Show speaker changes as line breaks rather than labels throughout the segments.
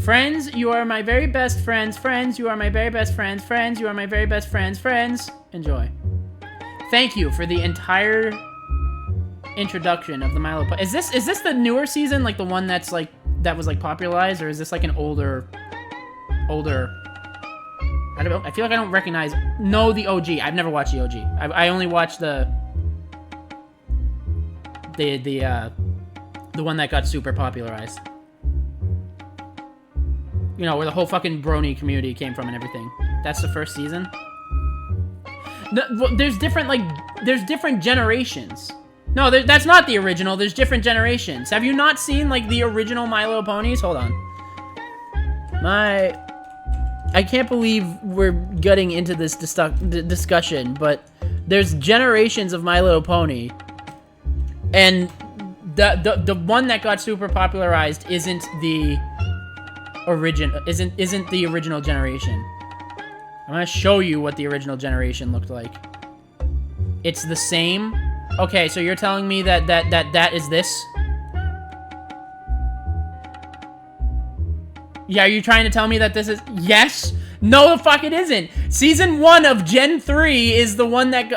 Friends, you are my very best friends. Friends, you are my very best friends. Friends, you are my very best friends. Friends, enjoy. Thank you for the entire introduction of the My Little Pony. Is this the newer season, like the one that was like popularized, or is this like an older? I don't know. I feel like I don't recognize. No, the OG. I've never watched the OG. I only watched the one that got super popularized. You know, where the whole fucking brony community came from and everything. That's the first season. No, well, there's different generations. No, that's not the original. There's different generations. Have you not seen, like, the original My Little Ponies? Hold on. I can't believe we're getting into this discussion, but there's generations of My Little Pony, and the one that got super popularized isn't the original generation. I'm gonna show you what the original generation looked like. It's the same. Okay, so you're telling me that is this? Yeah, are you trying to tell me that this is... Yes? No, the fuck it isn't. Season 1 of Gen 3 is the one that...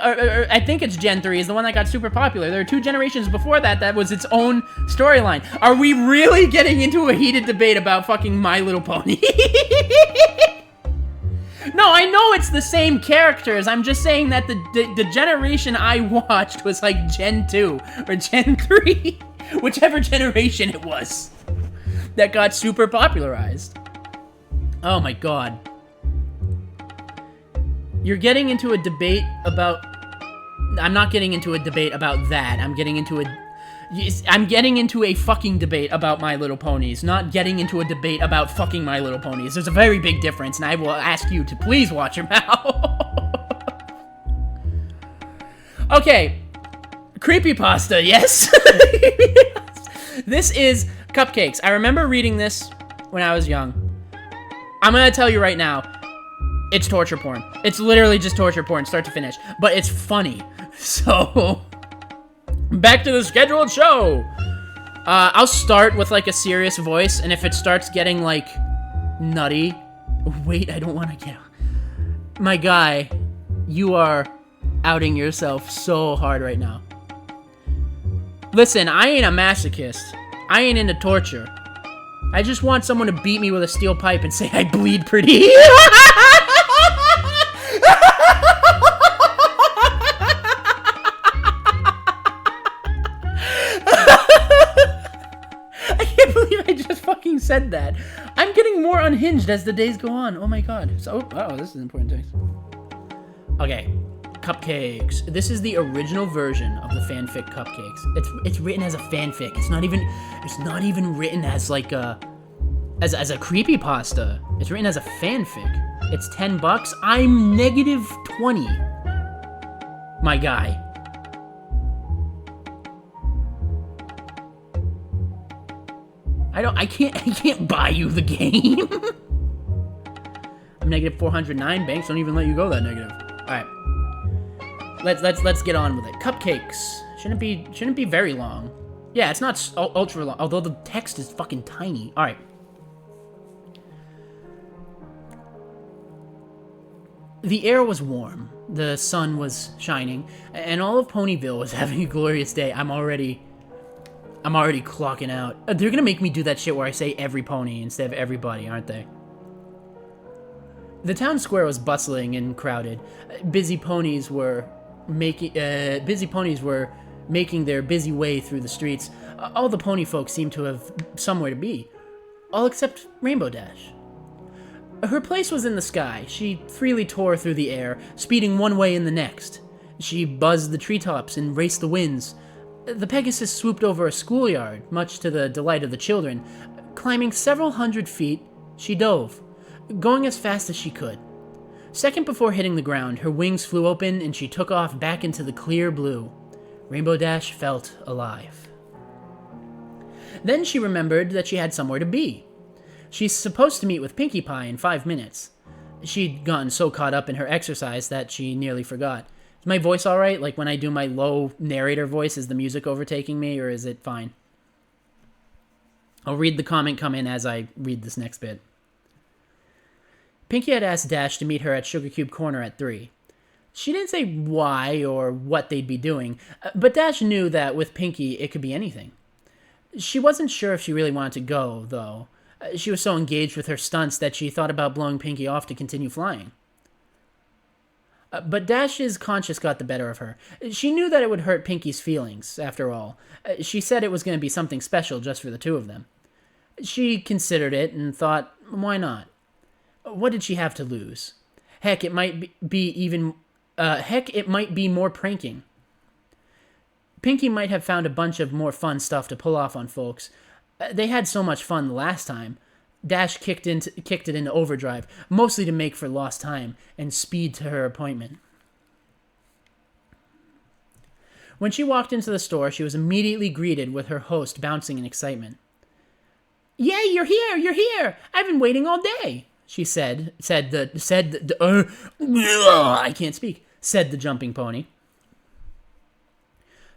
I think it's Gen 3 is the one that got super popular. There are 2 generations before that was its own storyline. Are we really getting into a heated debate about fucking My Little Pony? No, I know it's the same characters. I'm just saying that the generation I watched was like Gen 2 or Gen 3. Whichever generation it was that got super popularized. Oh my god. You're getting into a debate about... I'm not getting into a debate about that. I'm getting into a fucking debate about My Little Ponies, not getting into a debate about fucking My Little Ponies. There's a very big difference, and I will ask you to please watch your mouth. Okay. Creepypasta, yes? This is Cupcakes. I remember reading this when I was young. I'm gonna tell you right now, it's torture porn. It's literally just torture porn, start to finish. But it's funny. So, back to the scheduled show. I'll start with, like, a serious voice, and if it starts getting, like, nutty... Wait, I don't want to get... My guy, you are outing yourself so hard right now. Listen, I ain't a masochist. I ain't into torture. I just want someone to beat me with a steel pipe and say I bleed pretty. I can't believe I just fucking said that. I'm getting more unhinged as the days go on. Oh my god. So, oh, this is important things. Okay. Cupcakes. This is the original version of the fanfic Cupcakes. It's written as a fanfic. It's not even written as like a as a creepypasta. It's written as a fanfic. It's $10. I'm -20. My guy. I can't buy you the game. I'm -409. Banks don't even let you go that negative. All right. Let's get on with it. Cupcakes shouldn't be very long. Yeah, it's not ultra long, although the text is fucking tiny. All right. The air was warm, the sun was shining, and all of Ponyville was having a glorious day. I'm already clocking out. They're gonna make me do that shit where I say every pony instead of everybody, aren't they? The town square was bustling and crowded. Busy ponies were making their busy way through the streets. All the pony folk seemed to have somewhere to be, all except Rainbow Dash. Her place was in the sky. She freely tore through the air, speeding one way and the next. She buzzed the treetops and raced the winds. The Pegasus swooped over a schoolyard, much to the delight of the children. Climbing several hundred feet, she dove, going as fast as she could. Second before hitting the ground, her wings flew open and she took off back into the clear blue. Rainbow Dash felt alive. Then she remembered that she had somewhere to be. She's supposed to meet with Pinkie Pie in 5 minutes. She'd gotten so caught up in her exercise that she nearly forgot. Is my voice alright? Like when I do my low narrator voice, is the music overtaking me or is it fine? I'll read the comment come in as I read this next bit. Pinky had asked Dash to meet her at Sugar Cube Corner at 3. She didn't say why or what they'd be doing, but Dash knew that with Pinky, it could be anything. She wasn't sure if she really wanted to go, though. She was so engaged with her stunts that she thought about blowing Pinky off to continue flying. But Dash's conscience got the better of her. She knew that it would hurt Pinky's feelings, after all. She said it was going to be something special just for the two of them. She considered it and thought, why not? What did she have to lose? Heck, it might be more pranking. Pinky might have found a bunch of more fun stuff to pull off on folks. They had so much fun the last time. Dash kicked it into overdrive, mostly to make for lost time and speed to her appointment. When she walked into the store, she was immediately greeted with her host bouncing in excitement. "Yay, you're here! You're here! I've been waiting all day!" she said the jumping pony.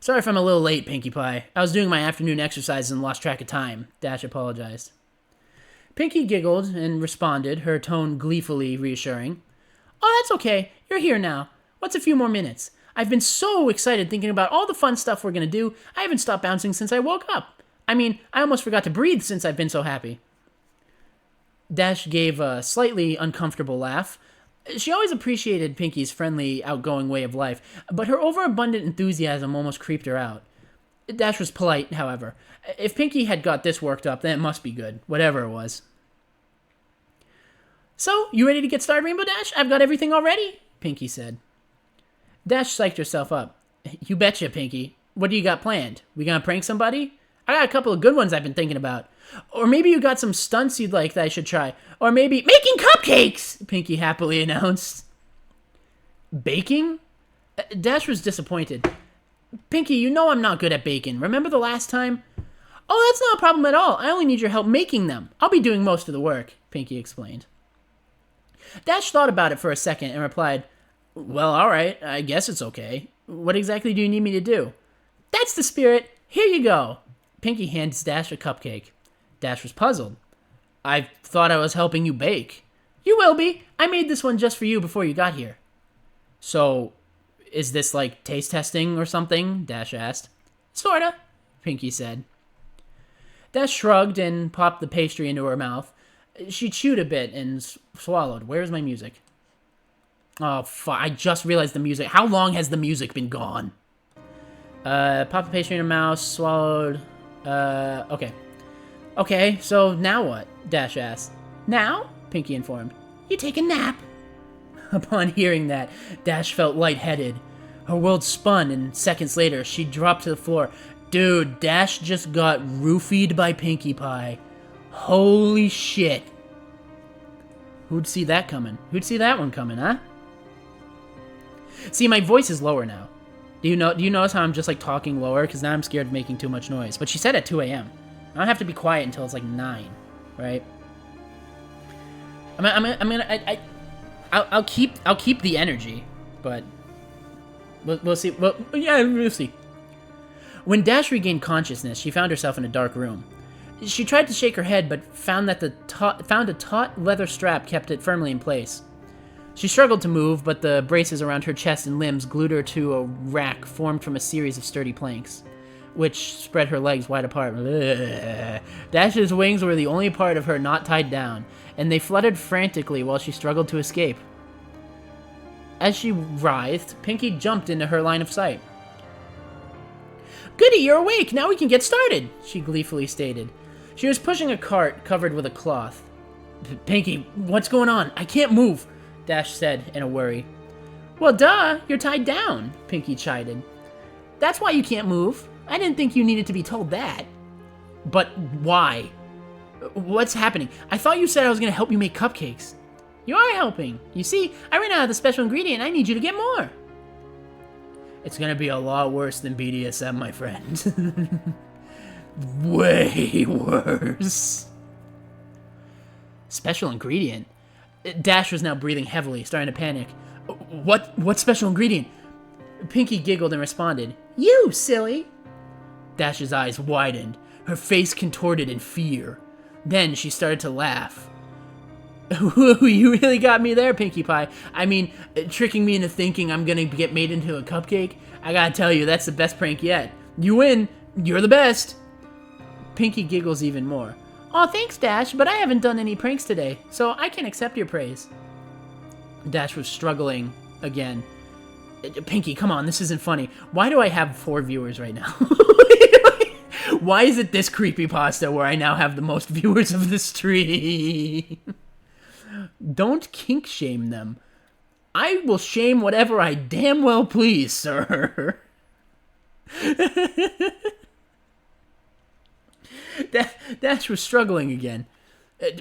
"Sorry if I'm a little late, Pinkie Pie. I was doing my afternoon exercises and lost track of time," Dash apologized. Pinkie giggled and responded, her tone gleefully reassuring. "Oh, that's okay. You're here now. What's a few more minutes? I've been so excited thinking about all the fun stuff we're going to do, I haven't stopped bouncing since I woke up. I mean, I almost forgot to breathe since I've been so happy." Dash gave a slightly uncomfortable laugh. She always appreciated Pinkie's friendly, outgoing way of life, but her overabundant enthusiasm almost creeped her out. Dash was polite, however. If Pinkie had got this worked up, then it must be good, whatever it was. "So, you ready to get started, Rainbow Dash? I've got everything already," Pinkie said. Dash psyched herself up. "You betcha, Pinkie. What do you got planned? We gonna prank somebody? I got a couple of good ones I've been thinking about. Or maybe you got some stunts you'd like that I should try. Or maybe making cupcakes," Pinkie happily announced. "Baking?" Dash was disappointed. "Pinkie, you know I'm not good at baking. Remember the last time?" "Oh, that's not a problem at all. I only need your help making them. I'll be doing most of the work," Pinkie explained. Dash thought about it for a second and replied, "Well, all right. I guess it's okay. What exactly do you need me to do?" "That's the spirit. Here you go." Pinkie hands Dash a cupcake. Dash was puzzled. "I thought I was helping you bake." "You will be. I made this one just for you before you got here." "So, is this like taste testing or something?" Dash asked. "Sorta," Pinkie said. Dash shrugged and popped the pastry into her mouth. She chewed a bit and swallowed. Where's my music? Oh, fuck. I just realized the music. How long has the music been gone? Popped the pastry in her mouth, swallowed. Okay. "Okay, so now what?" Dash asked. "Now?" Pinkie informed. "You take a nap." Upon hearing that, Dash felt lightheaded. Her world spun, and seconds later, she dropped to the floor. Dude, Dash just got roofied by Pinkie Pie. Holy shit. Who'd see that coming? Who'd see that one coming, huh? See, my voice is lower now. Do you notice how I'm just like talking lower? Because now I'm scared of making too much noise. But she said at 2 a.m. I don't have to be quiet until it's like 9, right? I'll keep the energy, but we'll see. Well, yeah, we'll see. When Dash regained consciousness, she found herself in a dark room. She tried to shake her head, but found that a taut leather strap kept it firmly in place. She struggled to move, but the braces around her chest and limbs glued her to a rack formed from a series of sturdy planks, which spread her legs wide apart. Ugh. Dash's wings were the only part of her not tied down, and they fluttered frantically while she struggled to escape. As she writhed, Pinkie jumped into her line of sight. "Goody, you're awake! Now we can get started!" she gleefully stated. She was pushing a cart covered with a cloth. "Pinkie, what's going on? I can't move," Dash said in a worry. "Well, duh, you're tied down," Pinkie chided. "That's why you can't move. I didn't think you needed to be told that." "But why? What's happening? I thought you said I was going to help you make cupcakes." "You are helping. You see, I ran out of the special ingredient and I need you to get more." "It's going to be a lot worse than BDSM, my friend." "Way worse." Special ingredient? Dash was now breathing heavily, starting to panic. What special ingredient?" Pinkie giggled and responded, "You, silly." Dash's eyes widened. her face contorted in fear. Then she started to laugh. You really got me there, Pinkie Pie. I mean, tricking me into thinking I'm gonna get made into a cupcake? I gotta tell you, that's the best prank yet. You win. You're the best. Pinkie giggles even more. Aw, thanks, Dash, but I haven't done any pranks today, so I can accept your praise. Dash was struggling again. Pinkie, come on, this isn't funny. Why do I have 4 viewers right now? Why is it this creepypasta where I now have the most viewers of the stream? Don't kink shame them. I will shame whatever I damn well please, sir. Dash was struggling again.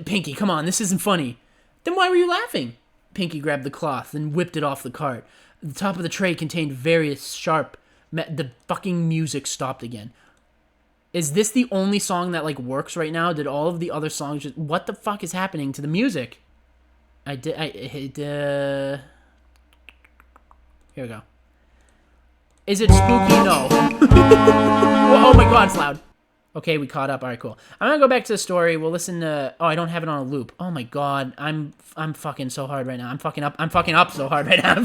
Pinkie, come on, this isn't funny. Then why were you laughing? Pinkie grabbed the cloth and whipped it off the cart. The top of the tray contained various sharp... The fucking music stopped again. Is this the only song that, like, works right now? Did all of the other songs just... What the fuck is happening to the music? Here we go. Is it spooky? No. Oh my god, it's loud. Okay, we caught up. Alright, cool. I'm gonna go back to the story. We'll listen to... Oh, I don't have it on a loop. Oh my god. I'm fucking so hard right now. I'm fucking up so hard right now.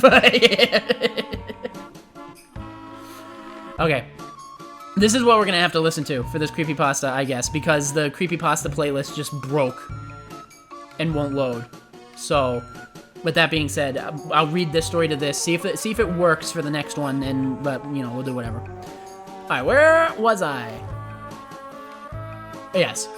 Okay. This is what we're gonna have to listen to for this creepypasta, I guess, because the creepypasta playlist just broke and won't load. So, with that being said, I'll read this story to this, see if it works for the next one, and you know, we'll do whatever. All right, where was I? Yes.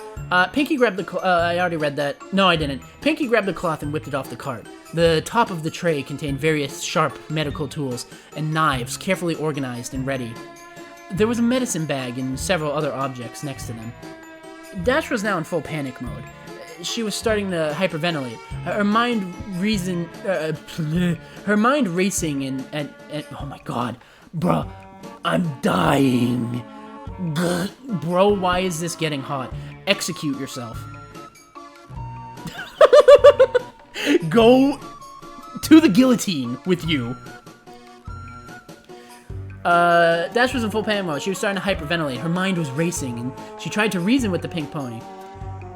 Pinkie grabbed the I already read that. No, I didn't. Pinkie grabbed the cloth and whipped it off the cart. The top of the tray contained various sharp medical tools and knives carefully organized and ready. There was a medicine bag and several other objects next to them. Dash was now in full panic mode. She was starting to hyperventilate. Her mind racing and oh my god. Bruh, I'm dying. Bro, why is this getting hot? Execute yourself. Go to the guillotine with you. Dash was in full panic mode. She was starting to hyperventilate. Her mind was racing, and she tried to reason with the pink pony.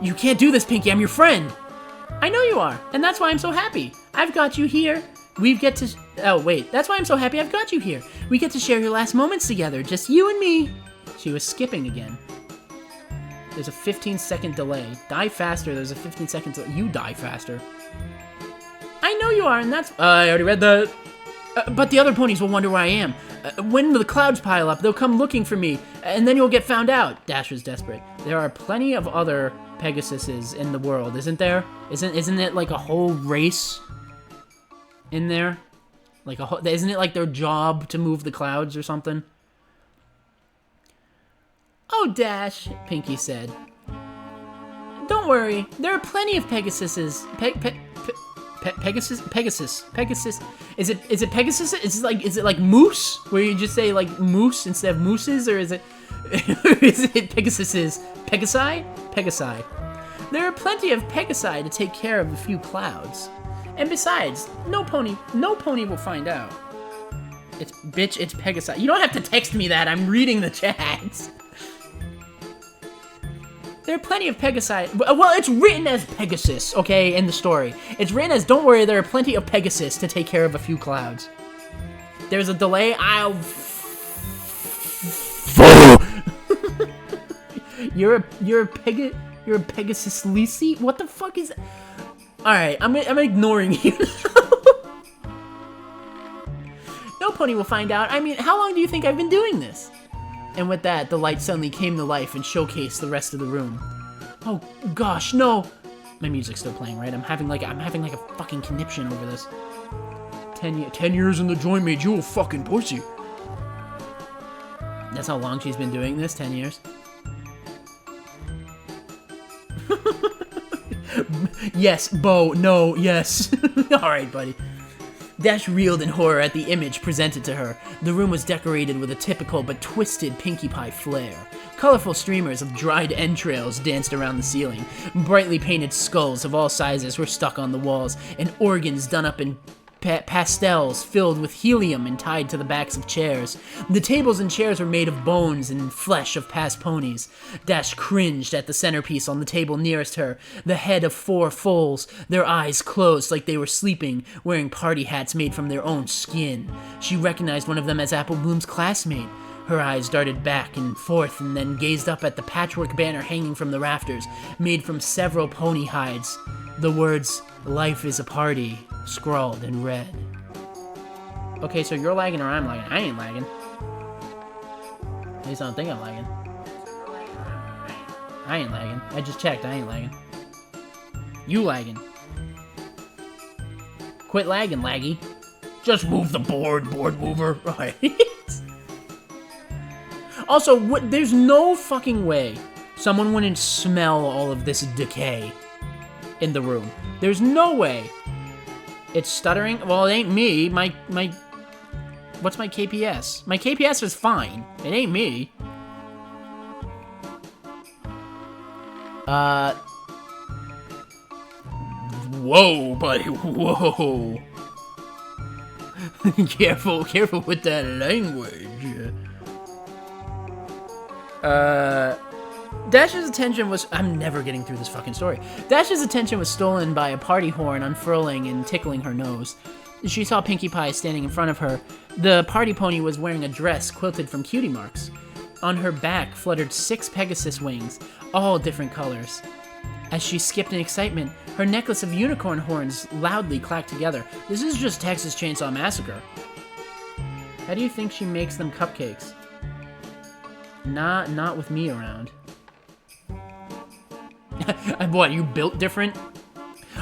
You can't do this, Pinkie. I'm your friend. I know you are, and that's why I'm so happy. I've got you here. Oh, wait. That's why I'm so happy I've got you here. We get to share your last moments together, just you and me. She was skipping again. There's a 15-second delay. Die faster. There's a 15-second delay. You die faster. I know you are, and that's... I already read that. But the other ponies will wonder where I am. When the clouds pile up, they'll come looking for me, and then you'll get found out. Dash was desperate. There are plenty of other Pegasuses in the world, isn't there? Isn't it like a whole race in there? Like isn't it like their job to move the clouds or something? Oh, Dash, Pinkie said. Don't worry, there are plenty of Pegasuses. Pegasus. Is it Pegasus? Is it like moose? Where you just say like moose instead of mooses, or is it Pegasuses? Pegasi. There are plenty of Pegasi to take care of a few clouds. And besides, no pony will find out. It's Pegasi. You don't have to text me that. I'm reading the chats. There are plenty of Pegasi. Well, it's written as Pegasus, okay, in the story. It's written as, don't worry, there are plenty of Pegasus to take care of a few clouds. There's a delay. You're a Pegasus Lisi? What the fuck is that? Alright, I'm ignoring you. No pony will find out. I mean, how long do you think I've been doing this? And with that, the light suddenly came to life and showcased the rest of the room. Oh gosh, no! My music's still playing, right? I'm having like a fucking conniption over this. 10 years in the joint made you a fucking pussy. That's how long she's been doing this, 10 years. Yes, Bo, no, yes. Alright, buddy. Dash reeled in horror at the image presented to her. The room was decorated with a typical but twisted Pinkie Pie flair. Colorful streamers of dried entrails danced around the ceiling. Brightly painted skulls of all sizes were stuck on the walls, and organs done up in pastels filled with helium and tied to the backs of chairs. The tables and chairs were made of bones and flesh of past ponies. Dash cringed at the centerpiece on the table nearest her, the head of 4 foals, their eyes closed like they were sleeping, wearing party hats made from their own skin. She recognized one of them as Apple Bloom's classmate. Her eyes darted back and forth and then gazed up at the patchwork banner hanging from the rafters, made from several pony hides. The words, "Life is a party," scrawled in red. Okay, so you're lagging or I'm lagging? I ain't lagging. At least I don't think I'm lagging. I ain't lagging. I just checked, I ain't lagging. You lagging. Quit lagging, laggy. Just move the board mover. Right. Also, there's no fucking way someone wouldn't smell all of this decay in the room. There's no way. It's stuttering. Well, it ain't me. What's my KPS? My KPS is fine. It ain't me. Whoa, buddy. Whoa. Careful with that language. Dash's attention was... I'm never getting through this fucking story. Dash's attention was stolen by a party horn unfurling and tickling her nose. She saw Pinkie Pie standing in front of her. The party pony was wearing a dress quilted from cutie marks. On her back fluttered 6 Pegasus wings, all different colors. As she skipped in excitement, her necklace of unicorn horns loudly clacked together. This is just Texas Chainsaw Massacre. How do you think she makes them cupcakes? Not with me around. What, you built different?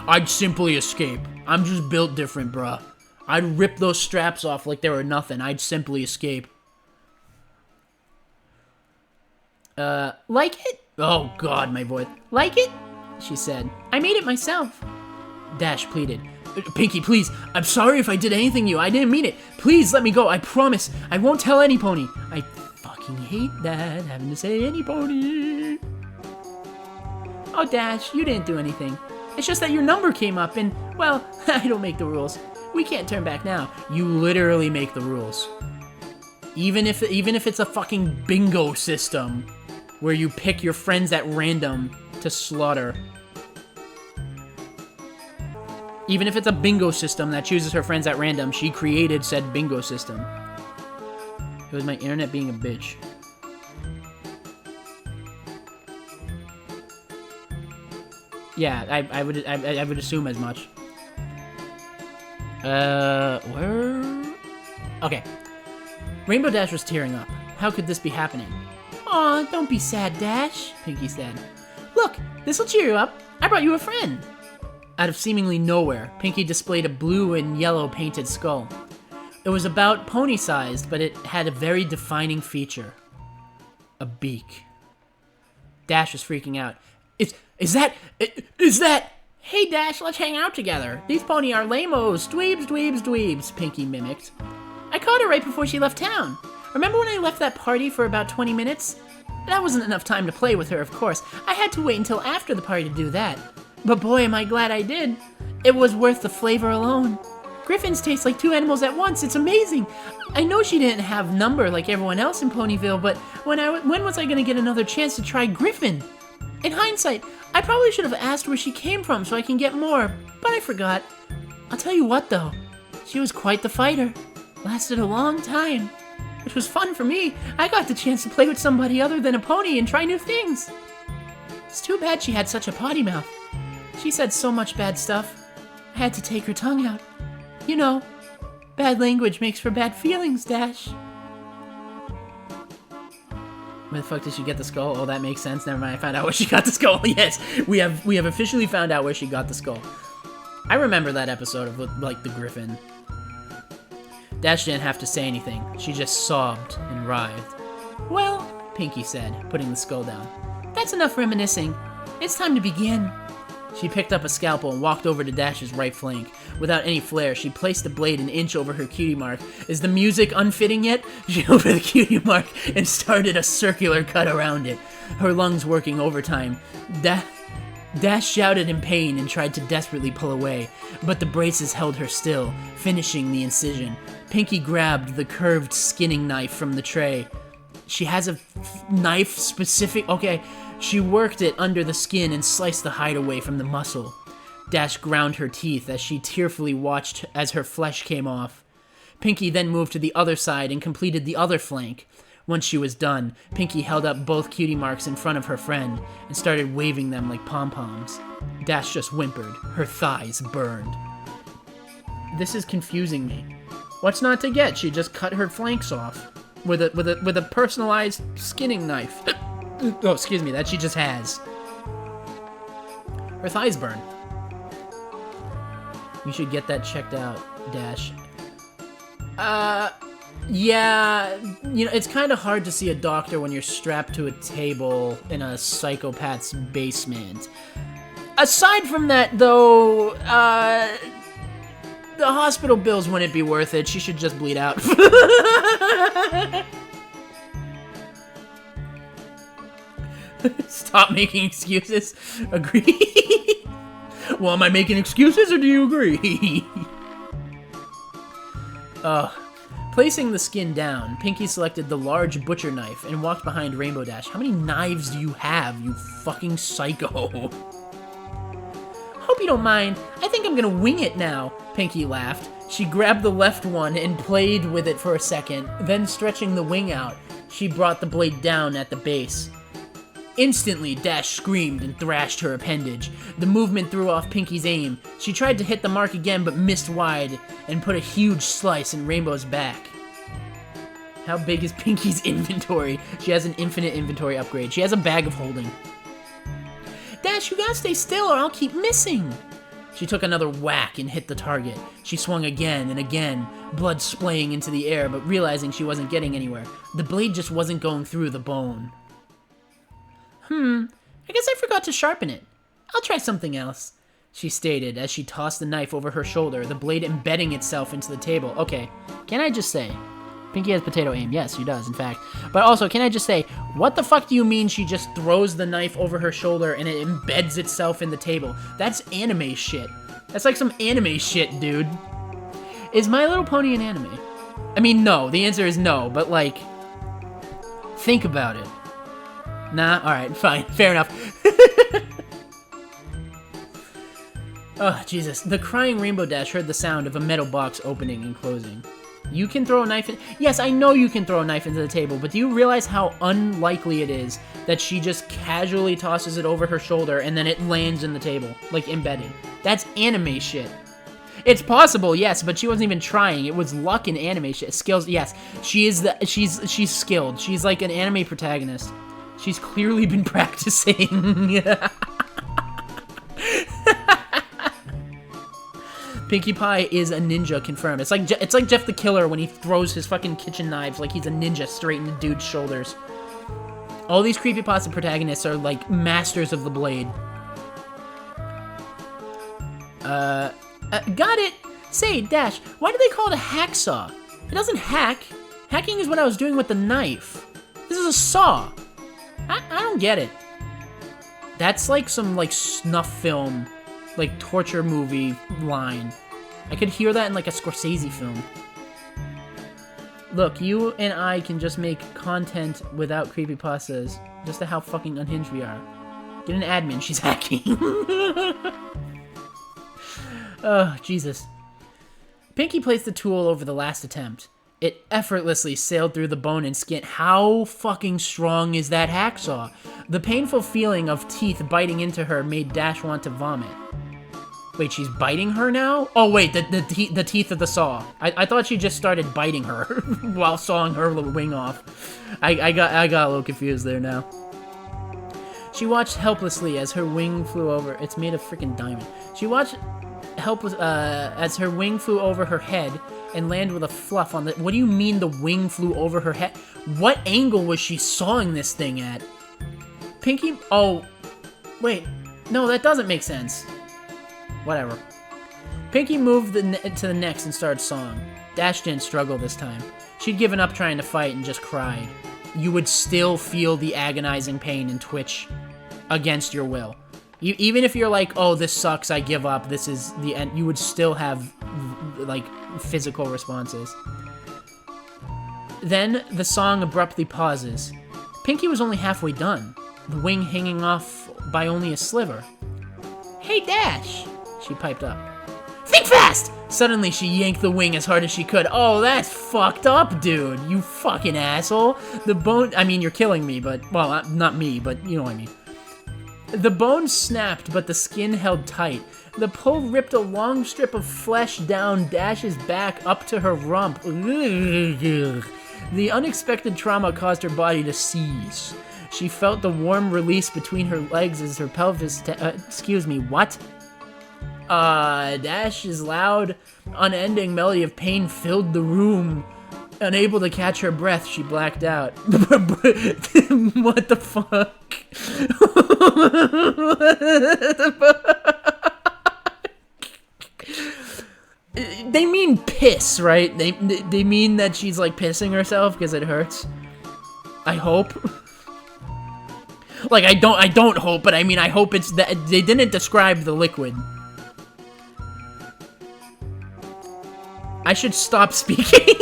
I'd simply escape. I'm just built different, bruh. I'd rip those straps off like they were nothing. I'd simply escape. Like it? Oh god, my voice. Like it? She said. I made it myself. Dash pleaded. Pinkie, please. I'm sorry if I did anything to you. I didn't mean it. Please let me go. I promise. I won't tell any pony. I fucking hate that, having to say any pony. Oh, Dash, you didn't do anything. It's just that your number came up and, well, I don't make the rules. We can't turn back now. You literally make the rules. Even if it's a fucking bingo system where you pick your friends at random to slaughter. Even if it's a bingo system that chooses her friends at random, she created said bingo system. It was my internet being a bitch. Yeah, I would assume as much. Where? Okay. Rainbow Dash was tearing up. How could this be happening? Aw, don't be sad, Dash, Pinkie said. Look, this'll cheer you up. I brought you a friend. Out of seemingly nowhere, Pinkie displayed a blue and yellow painted skull. It was about pony-sized, but it had a very defining feature. A beak. Dash was freaking out. Is that... Hey, Dash, let's hang out together. These pony are lame-os. Dweebs, Pinkie mimicked. I caught her right before she left town. Remember when I left that party for about 20 minutes? That wasn't enough time to play with her, of course. I had to wait until after the party to do that. But boy, am I glad I did. It was worth the flavor alone. Griffins taste like 2 animals at once. It's amazing. I know she didn't have number like everyone else in Ponyville, but when was I going to get another chance to try Griffin? In hindsight, I probably should have asked where she came from so I can get more, but I forgot. I'll tell you what, though. She was quite the fighter. Lasted a long time. Which was fun for me. I got the chance to play with somebody other than a pony and try new things. It's too bad she had such a potty mouth. She said so much bad stuff. I had to take her tongue out. You know, bad language makes for bad feelings, Dash. Where the fuck did she get the skull? Oh, that makes sense. Never mind, I found out where she got the skull. Yes, we have officially found out where she got the skull. I remember that episode of, like, the Griffin. Dash didn't have to say anything. She just sobbed and writhed. Well, Pinkie said, putting the skull down. That's enough reminiscing. It's time to begin. She picked up a scalpel and walked over to Dash's right flank. Without any flair, she placed the blade an inch over her cutie mark. Is the music unfitting yet? She over the cutie mark and started a circular cut around it, her lungs working overtime. Dash shouted in pain and tried to desperately pull away, but the braces held her still, finishing the incision. Pinky grabbed the curved skinning knife from the tray. She has a knife specific... Okay, she worked it under the skin and sliced the hide away from the muscle. Dash ground her teeth as she tearfully watched as her flesh came off. Pinky then moved to the other side and completed the other flank. Once she was done, Pinky held up both cutie marks in front of her friend and started waving them like pom-poms. Dash just whimpered. Her thighs burned. This is confusing me. What's not to get? She just cut her flanks off with a personalized skinning knife. Oh, excuse me, that she just has. Her thighs burn. You should get that checked out, Dash. Yeah, you know, it's kind of hard to see a doctor when you're strapped to a table in a psychopath's basement. Aside from that, though, the hospital bills wouldn't be worth it. She should just bleed out. Stop making excuses. Agree. Well, am I making excuses or do you agree? Placing the skin down, Pinky selected the large butcher knife and walked behind Rainbow Dash. How many knives do you have, you fucking psycho? Hope you don't mind. I think I'm gonna wing it now, Pinky laughed. She grabbed the left one and played with it for a second, then stretching the wing out, she brought the blade down at the base. Instantly, Dash screamed and thrashed her appendage. The movement threw off Pinky's aim. She tried to hit the mark again but missed wide and put a huge slice in Rainbow's back. How big is Pinky's inventory? She has an infinite inventory upgrade. She has a bag of holding. Dash, you gotta stay still or I'll keep missing. She took another whack and hit the target. She swung again and again, blood splaying into the air, but realizing she wasn't getting anywhere. The blade just wasn't going through the bone. I guess I forgot to sharpen it. I'll try something else, she stated as she tossed the knife over her shoulder, the blade embedding itself into the table. Okay, can I just say, Pinky has potato aim. Yes, she does, in fact. But also, can I just say, what the fuck do you mean she just throws the knife over her shoulder and it embeds itself in the table? That's anime shit. That's like some anime shit, dude. Is My Little Pony an anime? I mean, no. The answer is no, but like, think about it. Nah? Alright, fine. Fair enough. Oh, Jesus. The crying Rainbow Dash heard the sound of a metal box opening and closing. You can throw a knife in... Yes, I know you can throw a knife into the table, but do you realize how unlikely it is that she just casually tosses it over her shoulder and then it lands in the table, like embedded? That's anime shit. It's possible, yes, but she wasn't even trying. It was luck and anime shit. Skills, yes. She's skilled. She's like an anime protagonist. She's clearly been practicing. Pinkie Pie is a ninja, confirmed. It's like Jeff the Killer when he throws his fucking kitchen knives like he's a ninja straight into dude's shoulders. All these creepypasta protagonists are like masters of the blade. Got it! Say, Dash, why do they call it a hacksaw? It doesn't hack. Hacking is what I was doing with the knife. This is a saw. I don't get it. That's like some like snuff film, like torture movie line. I could hear that in like a Scorsese film. Look, you and I can just make content without creepypastas. Just to how fucking unhinged we are. Get an admin, she's hacking. Oh, Jesus. Pinky placed the tool over the last attempt. It effortlessly sailed through the bone and skin. How fucking strong is that hacksaw? The painful feeling of teeth biting into her made Dash want to vomit. Wait, she's biting her now? Oh, wait, the teeth of the saw. I thought she just started biting her while sawing her little wing off. I got a little confused there now. She watched helplessly as her wing flew over. It's made of freaking diamond. She watched helpless as her wing flew over her head and landed with a fluff on the... What do you mean the wing flew over her head? What angle was she sawing this thing at? Pinky... Oh, wait. No, that doesn't make sense. Whatever. Pinky moved to the Knex and started sawing. Dash didn't struggle this time. She'd given up trying to fight and just cried. You would still feel the agonizing pain and twitch against your will. Even if you're like, oh, this sucks, I give up, this is the end, you would still have, like, physical responses. Then, the song abruptly pauses. Pinky was only halfway done, the wing hanging off by only a sliver. Hey, Dash, she piped up. Think fast! Suddenly, she yanked the wing as hard as she could. Oh, that's fucked up, dude. You fucking asshole. The bone... I mean, you're killing me, but... Well, not me, but you know what I mean. The bone snapped, but the skin held tight. The pull ripped a long strip of flesh down Dash's back up to her rump. The unexpected trauma caused her body to seize. She felt the warm release between her legs as her pelvis... excuse me, what? Dash's loud, unending melody of pain filled the room. Unable to catch her breath, she blacked out. What the fuck? They mean piss, right? They mean that she's like pissing herself because it hurts. I hope. Like I don't hope, but I mean I hope it's that they didn't describe the liquid. I should stop speaking.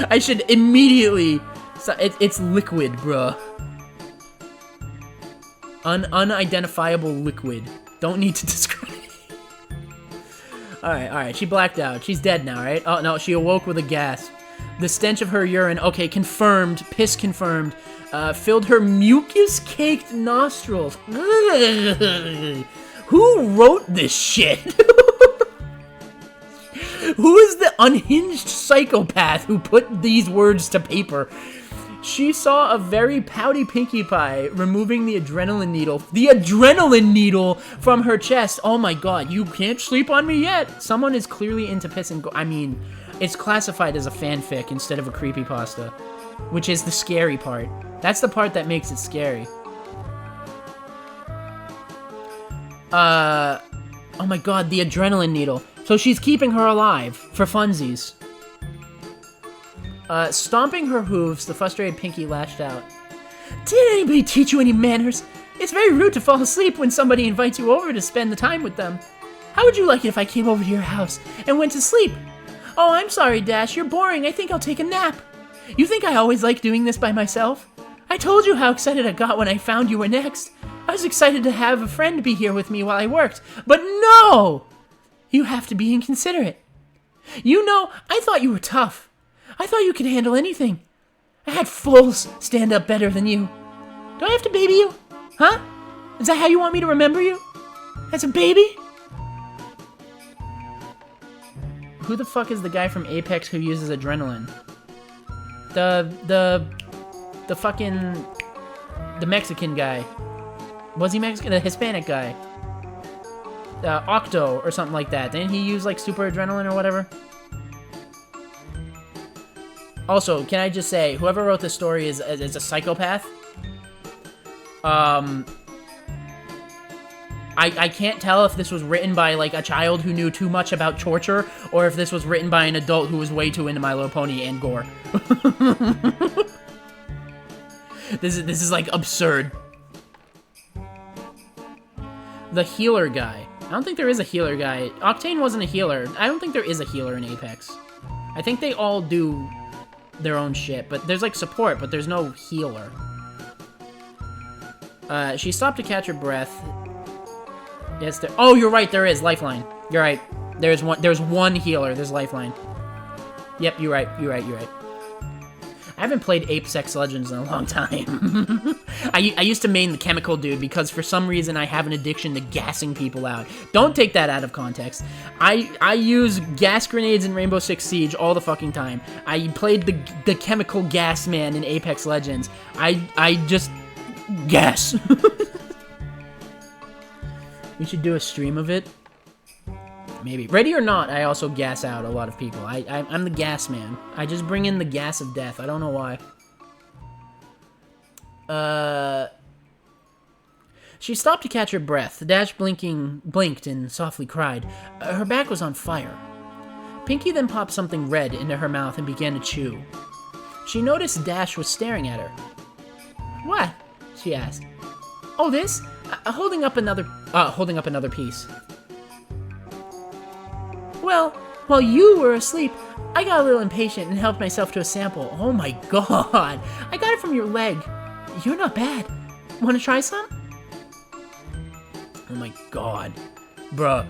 I should immediately... It's liquid, bruh. Unidentifiable liquid. Don't need to describe it. Alright. She blacked out. She's dead now, right? Oh, no, she awoke with a gasp. The stench of her urine, okay, confirmed, piss confirmed, filled her mucus-caked nostrils. Who wrote this shit? Who is the unhinged psychopath who put these words to paper? She saw a very pouty Pinkie Pie removing the adrenaline needle. The adrenaline needle from her chest. Oh my god, you can't sleep on me yet. Someone is clearly into piss and I mean, it's classified as a fanfic instead of a creepypasta, which is the scary part. That's the part that makes it scary. Oh my god, the adrenaline needle. So she's keeping her alive, for funsies. Stomping her hooves, the frustrated Pinkie lashed out. Did anybody teach you any manners? It's very rude to fall asleep when somebody invites you over to spend the time with them. How would you like it if I came over to your house and went to sleep? Oh, I'm sorry, Dash, you're boring. I think I'll take a nap. You think I always like doing this by myself? I told you how excited I got when I found you were next. I was excited to have a friend be here with me while I worked, but no! You have to be inconsiderate. You know, I thought you were tough. I thought you could handle anything. I had fools stand up better than you. Do I have to baby you? Huh? Is that how you want me to remember you? As a baby? Who the fuck is the guy from Apex who uses adrenaline? The fucking... The Mexican guy. Was he Mexican? The Hispanic guy. Octo or something like that. Didn't he use like super adrenaline or whatever? Also, can I just say, whoever wrote this story is a psychopath. I can't tell if this was written by like a child who knew too much about torture, or if this was written by an adult who was way too into My Little Pony and gore. This is like absurd. The healer guy. I don't think there is a healer guy. Octane wasn't a healer. I don't think there is a healer in Apex. I think they all do their own shit, but there's like support, but there's no healer. She stopped to catch her breath. Yes, there. Oh, you're right. There is Lifeline. You're right. There's one healer. There's Lifeline. Yep, you're right. You're right. I haven't played Apex Legends in a long time. I used to main the chemical dude because for some reason I have an addiction to gassing people out. Don't take that out of context. I use gas grenades in Rainbow Six Siege all the fucking time. I played the chemical gas man in Apex Legends. I just gas. We should do a stream of it. Maybe. Ready or not, I also gas out a lot of people. I'm the gas man. I just bring in the gas of death. I don't know why. She stopped to catch her breath. Dash blinked and softly cried. Her back was on fire. Pinkie then popped something red into her mouth and began to chew. She noticed Dash was staring at her. What? She asked. Oh, this? Holding up another piece. Well, while you were asleep, I got a little impatient and helped myself to a sample. Oh my god. I got it from your leg. You're not bad. Want to try some? Oh my god. Bruh.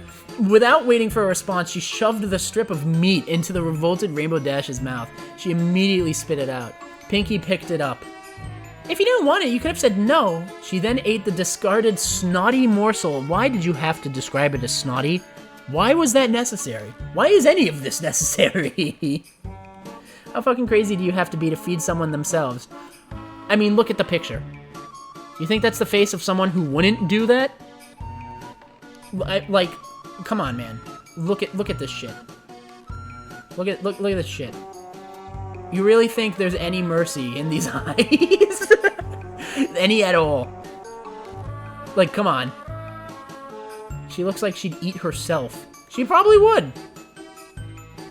Without waiting for a response, she shoved the strip of meat into the revolted Rainbow Dash's mouth. She immediately spit it out. Pinkie picked it up. If you didn't want it, you could have said no. She then ate the discarded snotty morsel. Why did you have to describe it as snotty? Why was that necessary? Why is any of this necessary? How fucking crazy do you have to be to feed someone themselves? I mean, look at the picture. You think that's the face of someone who wouldn't do that? Like, come on, man. Look at this shit. Look at this shit. You really think there's any mercy in these eyes? Any at all? Like, come on. She looks like she'd eat herself. She probably would.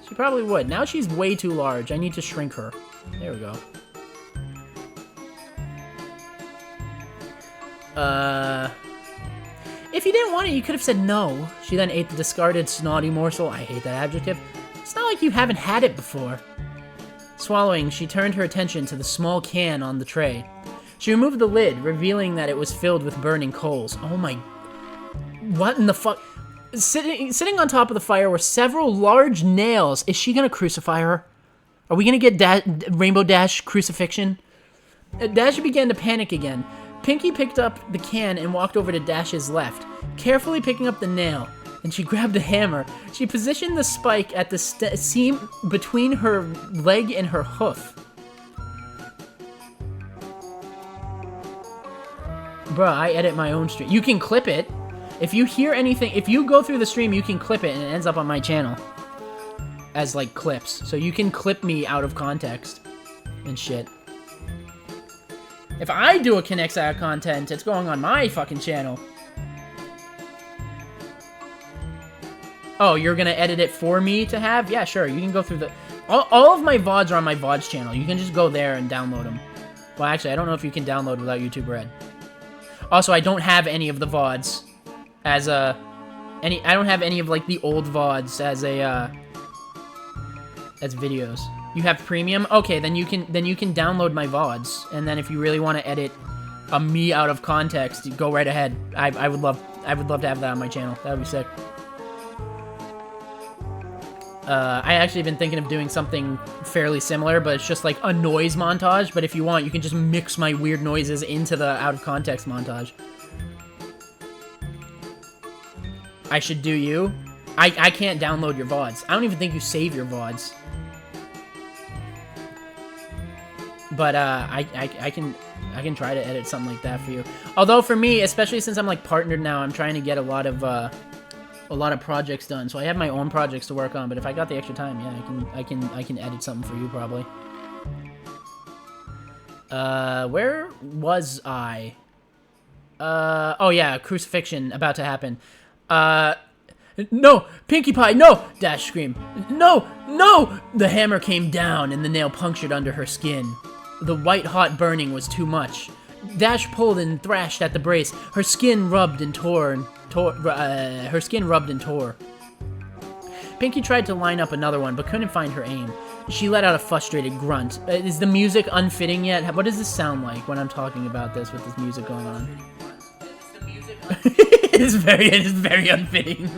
She probably would. Now she's way too large. I need to shrink her. There we go. If you didn't want it, you could have said no. She then ate the discarded snotty morsel. I hate that adjective. It's not like you haven't had it before. Swallowing, she turned her attention to the small can on the tray. She removed the lid, revealing that it was filled with burning coals. Oh my... What in the fuck? Sitting on top of the fire were several large nails. Is she gonna crucify her? Are we gonna get Rainbow Dash crucifixion? Dash began to panic again. Pinkie picked up the can and walked over to Dash's left, carefully picking up the nail. And she grabbed a hammer. She positioned the spike at the seam between her leg and her hoof. Bruh, I edit my own stream. You can clip it. If you hear anything, if you go through the stream, you can clip it and it ends up on my channel. As, like, clips. So you can clip me out of context. And shit. If I do a Knex out of content, it's going on my fucking channel. Oh, you're gonna edit it for me to have? Yeah, sure. You can go through the... All of my VODs are on my VODs channel. You can just go there and download them. Well, actually, I don't know if you can download without YouTube Red. Also, I don't have any of the VODs as a... I don't have any of, like, the old VODs as a, as videos. You have premium? Okay, then you can download my VODs. And then if you really want to edit a me out of context, go right ahead. I would love to have that on my channel. That would be sick. I actually been thinking of doing something fairly similar, but it's just like a noise montage. But if you want, you can just mix my weird noises into the out of context montage. I should do you? I can't download your VODs. I don't even think you save your VODs. But I can try to edit something like that for you. Although for me, especially since I'm like partnered now, I'm trying to get a lot of projects done. So I have my own projects to work on. But if I got the extra time, yeah, I can edit something for you probably. Where was I? Oh yeah, crucifixion about to happen. No! Pinkie Pie, no! Dash screamed. No! No! The hammer came down and the nail punctured under her skin. The white-hot burning was too much. Dash pulled and thrashed at the brace. Her skin rubbed and tore. Pinkie tried to line up another one, but couldn't find her aim. She let out a frustrated grunt. Is the music unfitting yet? What does this sound like when I'm talking about this with this music going on? It is very unfitting.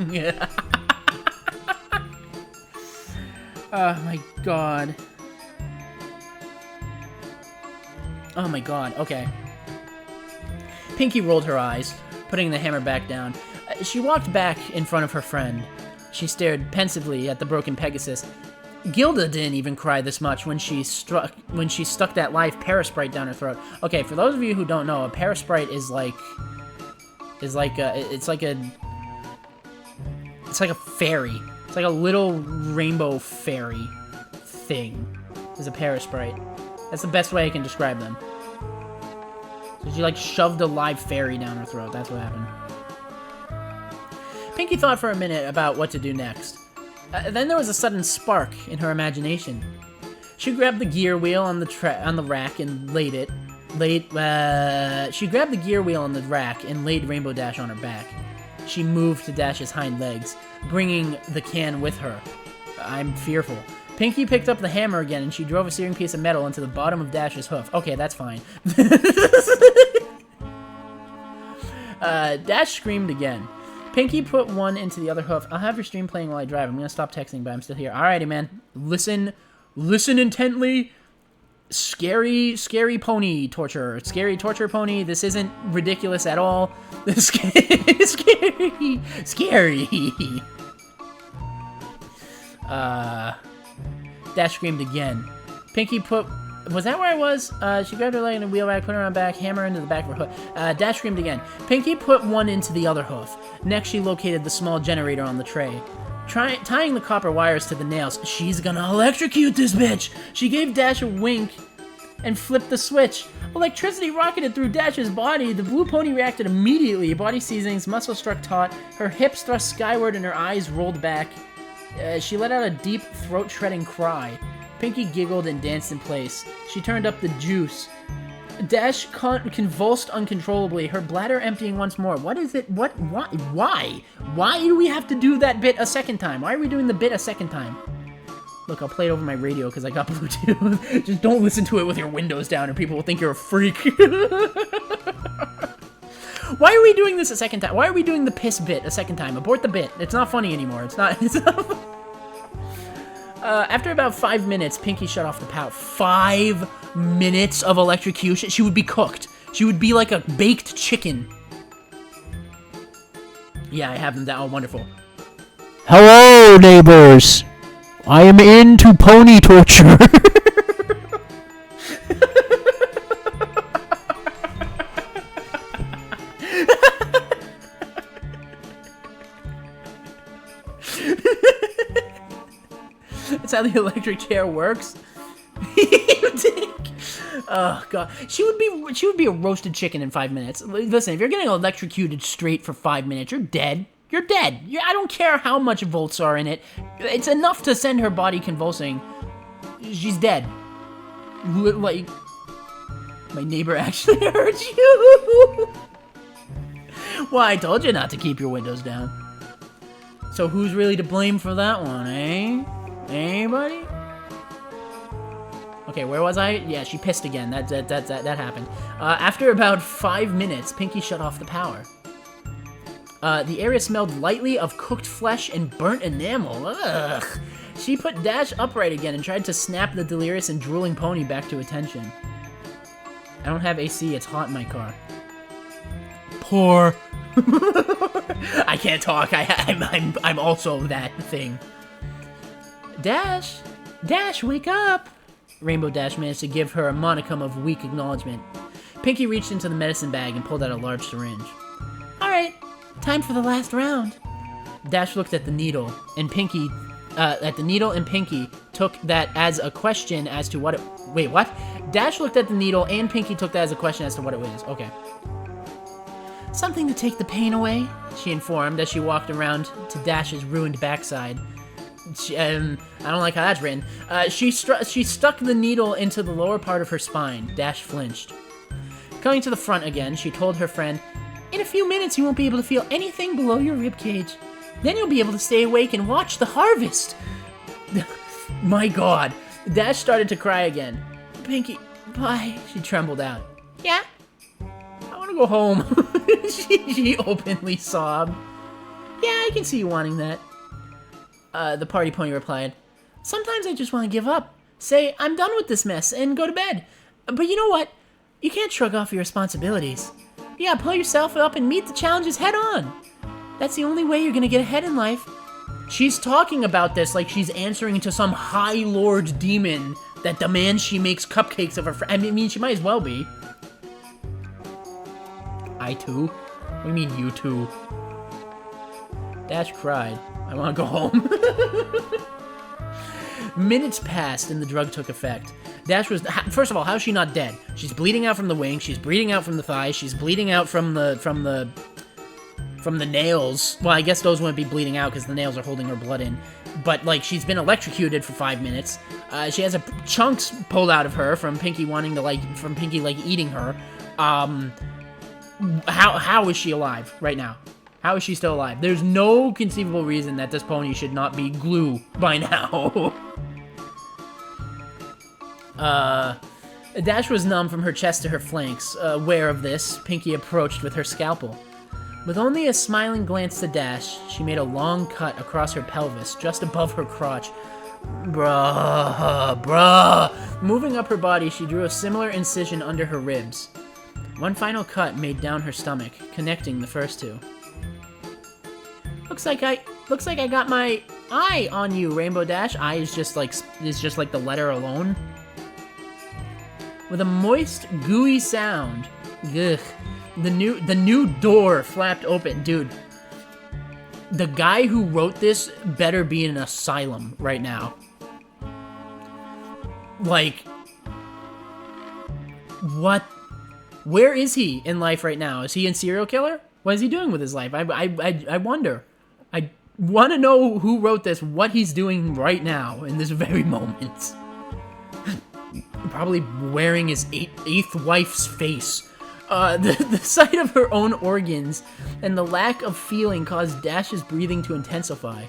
Oh my god. Oh my god, okay. Pinkie rolled her eyes, putting the hammer back down. She walked back in front of her friend. She stared pensively at the broken Pegasus. Gilda didn't even cry this much when she stuck that live parasprite down her throat. Okay, for those of you who don't know, a parasprite is like a fairy. It's like a little rainbow fairy thing. Is a parasprite. That's the best way I can describe them. So she like shoved a live fairy down her throat. That's what happened. Pinkie thought for a minute about what to do next. Then there was a sudden spark in her imagination. She grabbed the gear wheel on the rack and laid it. She grabbed the gear wheel on the rack and laid Rainbow Dash on her back. She moved to Dash's hind legs, bringing the can with her. I'm fearful. Pinky picked up the hammer again, and she drove a searing piece of metal into the bottom of Dash's hoof. Okay, that's fine. Dash screamed again. Pinky put one into the other hoof. I'll have your stream playing while I drive. I'm gonna stop texting, but I'm still here. Alrighty, man. Listen intently. Scary pony torture. Scary torture pony. This isn't ridiculous at all. Scary. Dash screamed again. Pinky put... Was that where I was? She grabbed her leg in a wheel rack, put her on back, hammer into the back of her hoof. Dash screamed again. Pinky put one into the other hoof. Next, she located the small generator on the tray. Tying the copper wires to the nails. She's gonna electrocute this bitch! She gave Dash a wink and flipped the switch. Electricity rocketed through Dash's body. The blue pony reacted immediately. Body seasonings, muscle struck taut. Her hips thrust skyward and her eyes rolled back. She let out a deep, throat-shredding cry. Pinky giggled and danced in place. She turned up the juice. Dash convulsed uncontrollably, her bladder emptying once more. What is it? What? Why? Why do we have to do that bit a second time? Why are we doing the bit a second time? Look, I'll play it over my radio because I got Bluetooth. Just don't listen to it with your windows down or people will think you're a freak. Why are we doing this a second time? Why are we doing the piss bit a second time? Abort the bit. It's not funny anymore. It's not... After about 5 minutes, Pinky shut off the power. 5 minutes of electrocution? She would be cooked. She would be like a baked chicken. Yeah, I have them down. Oh, wonderful. Hello, neighbors. I am into pony torture. That's how the electric chair works. You dick. Oh god, she would be a roasted chicken in 5 minutes. Listen, if you're getting electrocuted straight for 5 minutes, you're dead. You're dead. I don't care how much volts are in it. It's enough to send her body convulsing. She's dead. Like, my neighbor actually heard you. Well, I told you not to keep your windows down. So who's really to blame for that one, eh? Anybody? Okay, where was I? Yeah, she pissed again. That happened. After about 5 minutes, Pinky shut off the power. The area smelled lightly of cooked flesh and burnt enamel. Ugh. She put Dash upright again and tried to snap the delirious and drooling pony back to attention. I don't have AC. It's hot in my car. Poor. I can't talk. I'm also that thing. Dash, wake up! Rainbow Dash managed to give her a modicum of weak acknowledgement. Pinky reached into the medicine bag and pulled out a large syringe. Alright, time for the last round. Dash looked at the needle, and Pinky, took that as a question as to what it... Wait, what? Dash looked at the needle, and Pinky took that as a question as to what it was. Okay. Something to take the pain away, she informed as she walked around to Dash's ruined backside. I don't like how that's written. She stuck the needle into the lower part of her spine. Dash flinched. Coming to the front again, she told her friend, "In a few minutes you won't be able to feel anything below your ribcage. Then you'll be able to stay awake and watch the harvest." My god. Dash started to cry again. "Pinky, bye," she trembled out. "Yeah? I want to go home." she openly sobbed. "Yeah, I can see you wanting that." The party pony replied, "Sometimes I just want to give up. Say, I'm done with this mess, and go to bed. But you know what? You can't shrug off your responsibilities. You gotta pull yourself up and meet the challenges head on. That's the only way you're gonna get ahead in life." She's talking about this like she's answering to some High Lord demon that demands she makes cupcakes of her friend. I mean, she might as well be. I too? What do you mean, you too? Dash cried. "I want to go home." Minutes passed and the drug took effect. Dash was... First of all, how is she not dead? She's bleeding out from the wing. She's bleeding out from the thigh. She's bleeding out from the nails. Well, I guess those wouldn't be bleeding out because the nails are holding her blood in. But, like, she's been electrocuted for 5 minutes. She has chunks pulled out of her from Pinky wanting to from Pinky eating her. How is she alive right now? How is she still alive? There's no conceivable reason that this pony should not be glue by now. Dash was numb from her chest to her flanks. Aware of this, Pinky approached with her scalpel. With only a smiling glance to Dash, she made a long cut across her pelvis, just above her crotch. Bruh. Moving up her body, she drew a similar incision under her ribs. One final cut made down her stomach, connecting the first two. Looks like I got my eye on you, Rainbow Dash. Eye is just like the letter alone. With a moist, gooey sound, ugh, the new door flapped open. Dude, the guy who wrote this better be in an asylum right now. Like, what? Where is he in life right now? Is he a serial killer? What is he doing with his life? I wonder. I want to know who wrote this, what he's doing right now in this very moment. Probably wearing his eighth wife's face. The sight of her own organs and the lack of feeling caused Dash's breathing to intensify.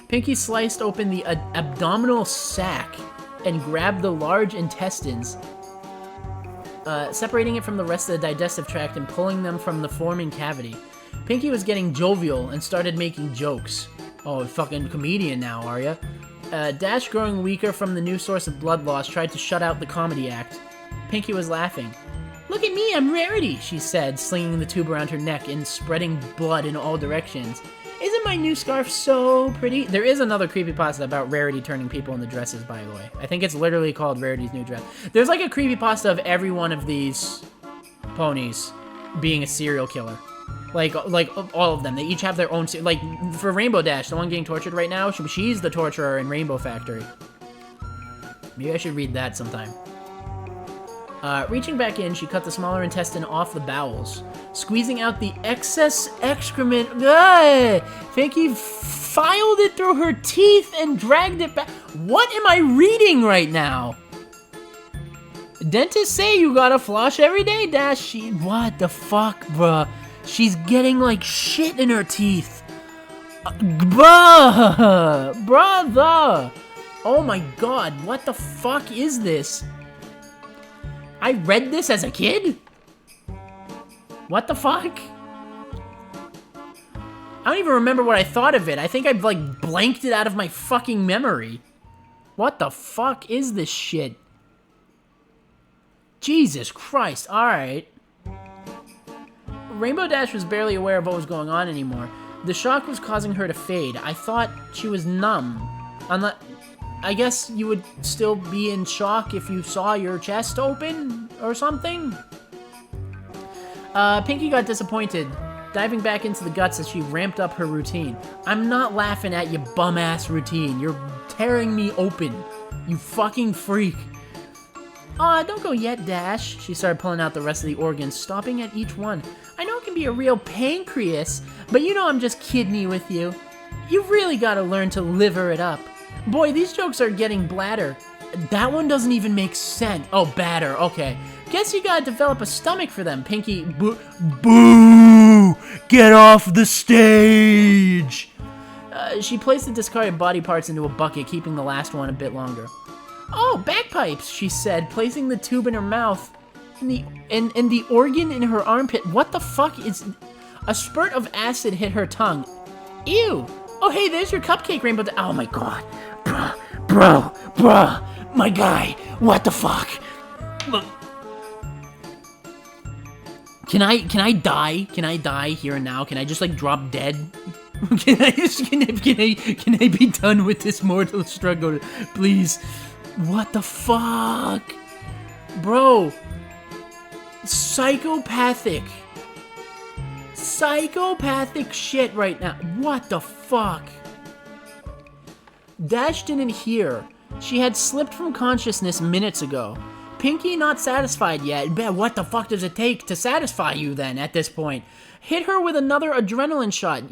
Pinky sliced open the abdominal sac and grabbed the large intestines, separating it from the rest of the digestive tract and pulling them from the forming cavity. Pinky was getting jovial and started making jokes. Oh, fucking comedian now, are ya? Dash, growing weaker from the new source of blood loss, tried to shut out the comedy act. Pinky was laughing. "Look at me, I'm Rarity," she said, slinging the tube around her neck and spreading blood in all directions. "Isn't my new scarf so pretty?" There is another creepypasta about Rarity turning people into dresses, by the way. I think it's literally called Rarity's New Dress. There's like a creepypasta of every one of these ponies being a serial killer. Like all of them. They each have their own... Like, for Rainbow Dash, the one getting tortured right now, she's the torturer in Rainbow Factory. Maybe I should read that sometime. Reaching back in, she cut the smaller intestine off the bowels. Squeezing out the excess excrement... Pinky filed it through her teeth and dragged it back. What am I reading right now? Dentists say you gotta floss every day, Dash. What the fuck, bruh? She's getting, like, shit in her teeth. Brother! Oh my god, what the fuck is this? I read this as a kid? What the fuck? I don't even remember what I thought of it. I think I've, like, blanked it out of my fucking memory. What the fuck is this shit? Jesus Christ, alright. Rainbow Dash was barely aware of what was going on anymore. The shock was causing her to fade. I thought she was numb. I guess you would still be in shock if you saw your chest open or something? Pinky got disappointed, diving back into the guts as she ramped up her routine. "I'm not laughing at your bum-ass routine. You're tearing me open, you fucking freak." "Aw, don't go yet, Dash." She started pulling out the rest of the organs, stopping at each one. "I know it can be a real pancreas, but you know I'm just kidding with you. You've really got to learn to liver it up. Boy, these jokes are getting bladder." That one doesn't even make sense. Oh, batter, okay. "Guess you gotta develop a stomach for them, Pinky." Boo! Get off the stage! She placed the discarded body parts into a bucket, keeping the last one a bit longer. "Oh, bagpipes," she said, placing the tube in her mouth and the organ in her armpit. What the fuck is... A spurt of acid hit her tongue. Ew! Oh, hey, there's your cupcake, Rainbow. Oh my god. Bruh, my guy. What the fuck? Can I die? Can I die here and now? Can I just, like, drop dead? Can I be done with this mortal struggle, please? What the fuck? Bro. Psychopathic shit right now. What the fuck? Dash didn't hear. She had slipped from consciousness minutes ago. Pinky not satisfied yet. What the fuck does it take to satisfy you then at this point? Hit her with another adrenaline shot.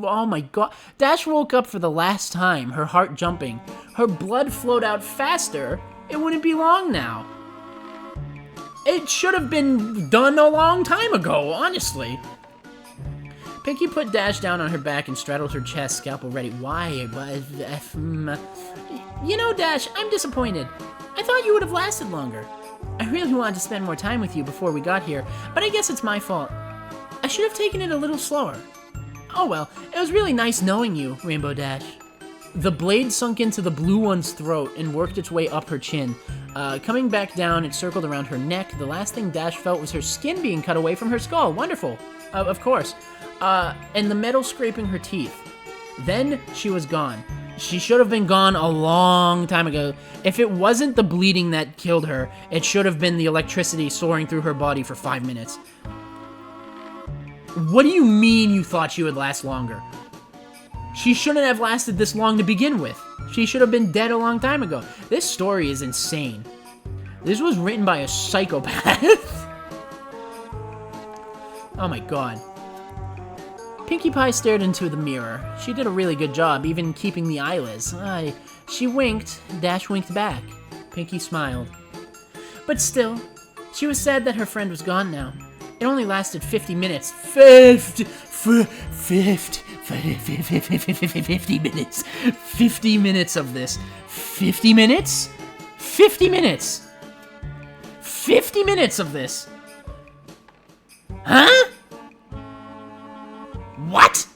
Oh my god. Dash woke up for the last time, her heart jumping. her blood flowed out faster, it wouldn't be long now. It should have been done a long time ago, honestly. Pinky put Dash down on her back and straddled her chest, scalpel ready. Why? You know, Dash, I'm disappointed. I thought you would have lasted longer. I really wanted to spend more time with you before we got here, but I guess it's my fault. I should have taken it a little slower. Oh well, it was really nice knowing you, Rainbow Dash. The blade sunk into the blue one's throat and worked its way up her chin. Coming back down, it circled around her neck. The last thing Dash felt was her skin being cut away from her skull. Wonderful. Of course. And the metal scraping her teeth. Then she was gone. She should have been gone a long time ago. If it wasn't the bleeding that killed her, it should have been the electricity soaring through her body for 5 minutes. What do you mean you thought she would last longer? She shouldn't have lasted this long to begin with. She should have been dead a long time ago. This story is insane. This was written by a psychopath. Oh my god. Pinkie Pie stared into the mirror. She did a really good job, even keeping the eyelids. She winked. Dash winked back. Pinkie smiled. But still, she was sad that her friend was gone now. It only lasted 50 minutes. 50 minutes. 50 minutes of this. 50 minutes? 50 minutes. 50 minutes of this. Huh? What?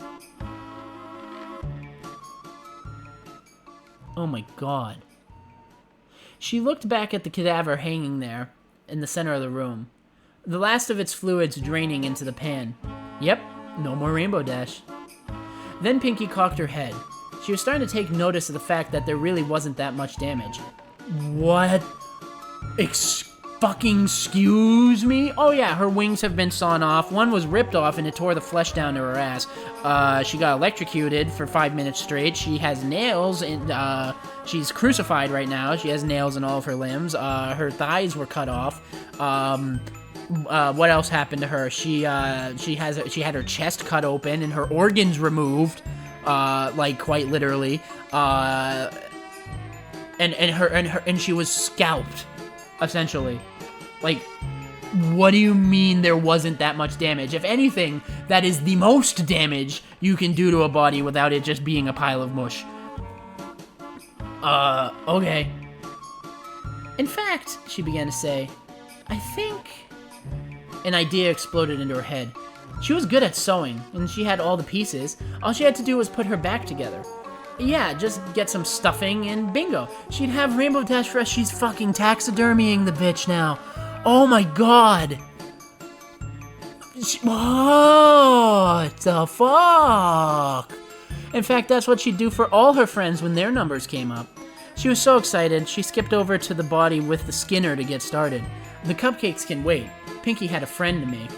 Oh my god. She looked back at the cadaver hanging there in the center of the room. The last of its fluids draining into the pan. Yep, no more Rainbow Dash. Then Pinkie cocked her head. She was starting to take notice of the fact that there really wasn't that much damage. What? Fucking excuse me? Oh yeah, her wings have been sawn off. One was ripped off and it tore the flesh down to her ass. She got electrocuted for 5 minutes straight. She has nails and she's crucified right now. She has nails in all of her limbs. Her thighs were cut off. What else happened to her? She had her chest cut open and her organs removed, like quite literally. And she was scalped, essentially. Like, what do you mean there wasn't that much damage? If anything, that is the most damage you can do to a body without it just being a pile of mush. Okay. In fact, she began to say, I think... An idea exploded into her head. She was good at sewing, and she had all the pieces. All she had to do was put her back together. Yeah, just get some stuffing and bingo. She'd have Rainbow Dash fresh. She's fucking taxidermying the bitch now. Oh my god. What the fuck? In fact, that's what she'd do for all her friends when their numbers came up. She was so excited, she skipped over to the body with the Skinner to get started. The Cupcakes can wait. Pinkie had a friend to make.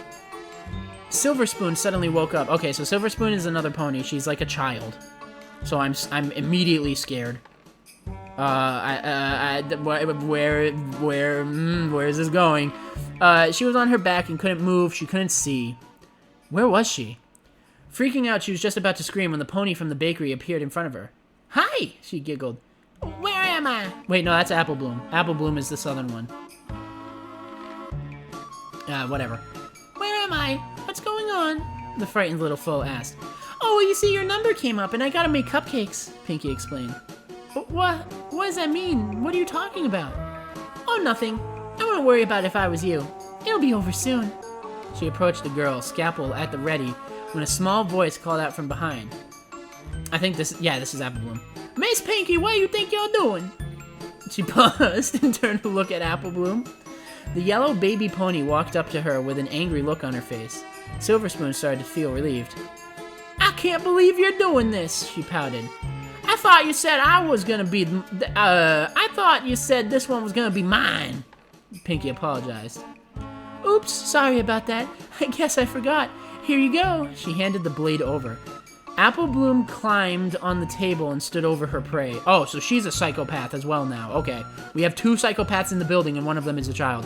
Silver Spoon suddenly woke up. Okay, so Silver Spoon is another pony. She's like a child. So I'm immediately scared. Where is this going? She was on her back and couldn't move. She couldn't see. Where was she? Freaking out, she was just about to scream when the pony from the bakery appeared in front of her. Hi, she giggled. Where am I? Wait, no, that's Apple Bloom. Apple Bloom is the southern one. Whatever. Where am I? What's going on? The frightened little foe asked. Oh, well, you see, your number came up and I gotta make cupcakes, Pinkie explained. What does that mean? What are you talking about? Oh, nothing. I wouldn't worry about it if I was you. It'll be over soon. She approached the girl, scalpel at the ready, when a small voice called out from behind. I think this is Apple Bloom. Miss Pinkie, what do you think you're doing? She paused and turned to look at Apple Bloom. The yellow baby pony walked up to her with an angry look on her face. Silver Spoon started to feel relieved. I can't believe you're doing this, she pouted. I thought you said I thought you said this one was gonna be mine. Pinkie apologized. Oops, sorry about that. I guess I forgot. Here you go. She handed the blade over. Apple Bloom climbed on the table and stood over her prey. Oh, so she's a psychopath as well now. Okay. We have two psychopaths in the building and one of them is a child.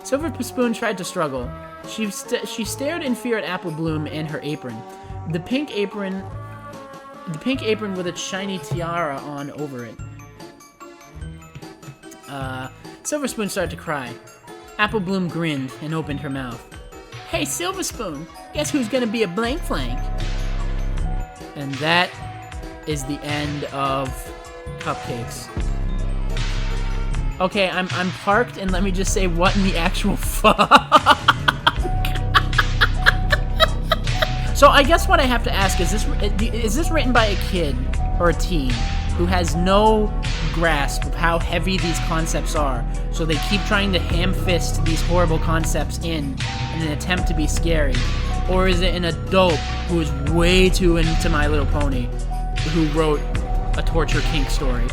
Silver Spoon tried to struggle. She stared in fear at Apple Bloom and her apron. The pink apron with its shiny tiara on over it. Silver Spoon started to cry. Apple Bloom grinned and opened her mouth. Hey, Silver Spoon, guess who's gonna be a blank flank? And that is the end of Cupcakes. Okay, I'm parked, and let me just say, what in the actual fuck? So I guess what I have to ask is this written by a kid or a teen who has no grasp of how heavy these concepts are, so they keep trying to ham-fist these horrible concepts in an attempt to be scary? Or is it an adult who is way too into My Little Pony who wrote a torture kink story?